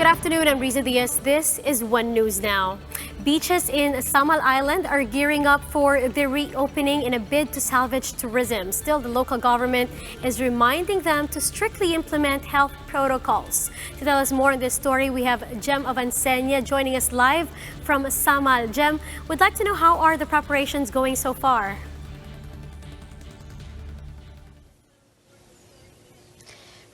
Good afternoon, I'm Riza Diaz. This is One News Now. Beaches in Samal Island are gearing up for the reopening in a bid to salvage tourism. Still, the local government is reminding them to strictly implement health protocols. To tell us more on this story, we have Jem Avancenia joining us live from Samal. Jem, would like to know how are the preparations going so far?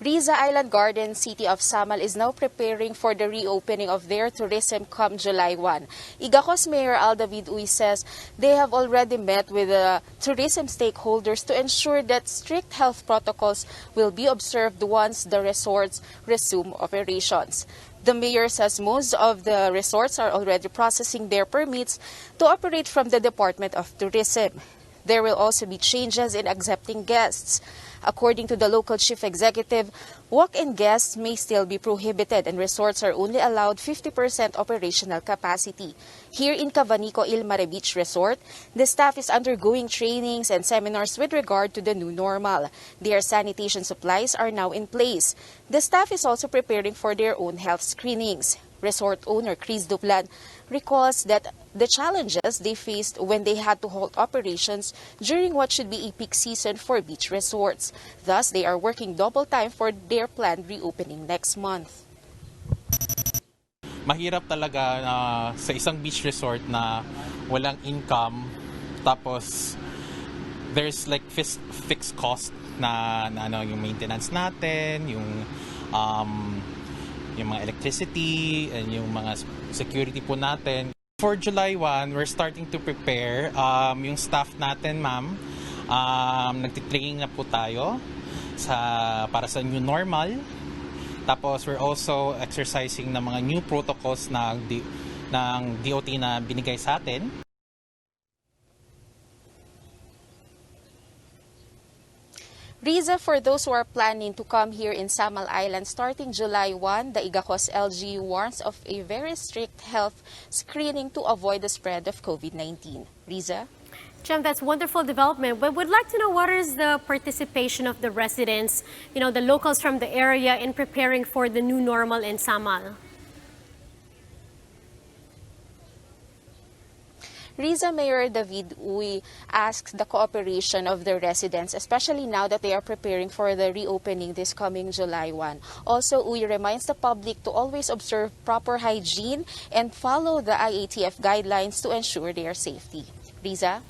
Riza Island Garden City of Samal is now preparing for the reopening of their tourism come July 1. Igacos Mayor Al David Uy says they have already met with the tourism stakeholders to ensure that strict health protocols will be observed once the resorts resume operations. The mayor says most of the resorts are already processing their permits to operate from the Department of Tourism. There will also be changes in accepting guests. According to the local chief executive, walk-in guests may still be prohibited and resorts are only allowed 50% operational capacity. Here in Cavanico Ilmare Beach Resort, the staff is undergoing trainings and seminars with regard to the new normal. Their sanitation supplies are now in place. The staff is also preparing for their own health screenings. Resort owner Chris Duplan recalls that the challenges they faced when they had to halt operations during what should be a peak season for beach resorts. Thus, they are working double time for their planned reopening next month. Mahirap talaga sa isang beach resort na walang income, tapos there's like fixed cost na yung maintenance natin, yung mga electricity, and yung mga security po natin. For July 1, we're starting to prepare yung staff natin, ma'am. Nagtitraining na po tayo para sa new normal. Tapos we're also exercising ng mga new protocols ng DOT na binigay sa atin. Riza, for those who are planning to come here in Samal Island starting July 1, the Igacos LG warns of a very strict health screening to avoid the spread of COVID-19. Riza? Jem, that's wonderful development. But we'd like to know what is the participation of the residents, the locals from the area in preparing for the new normal in Samal. Riza Mayor David Uy asks the cooperation of the residents, especially now that they are preparing for the reopening this coming July 1. Also, Uy reminds the public to always observe proper hygiene and follow the IATF guidelines to ensure their safety. Riza?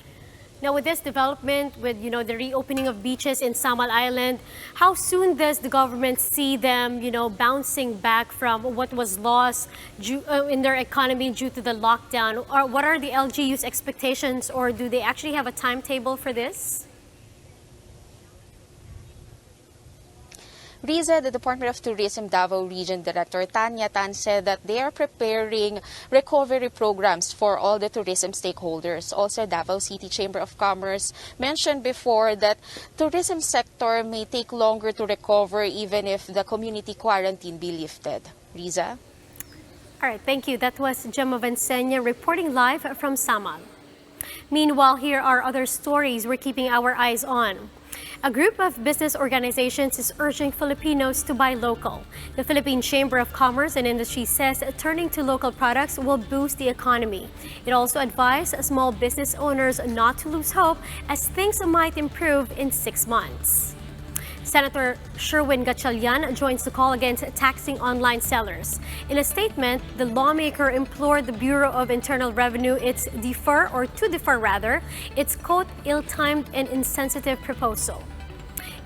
Now, with this development, with the reopening of beaches in Samal Island, how soon does the government see them, bouncing back from what was lost in their economy due to the lockdown? Or what are the LGU's expectations, or do they actually have a timetable for this? Riza, the Department of Tourism Davao Region Director Tanya Tan said that they are preparing recovery programs for all the tourism stakeholders. Also, Davao City Chamber of Commerce mentioned before that tourism sector may take longer to recover even if the community quarantine be lifted. Riza? All right, thank you. That was Jem Avancenia reporting live from Samal. Meanwhile, here are other stories we're keeping our eyes on. A group of business organizations is urging Filipinos to buy local. The Philippine Chamber of Commerce and Industry says turning to local products will boost the economy. It also advised small business owners not to lose hope as things might improve in 6 months. Senator Sherwin Gatchalian joins the call against taxing online sellers. In a statement, the lawmaker implored the Bureau of Internal Revenue to defer its quote ill-timed and insensitive proposal.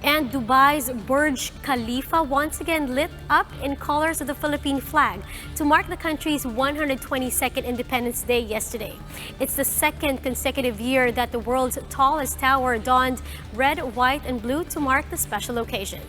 And Dubai's Burj Khalifa once again lit up in colors of the Philippine flag to mark the country's 122nd Independence Day yesterday. It's the second consecutive year that the world's tallest tower donned red, white, and blue to mark the special occasion.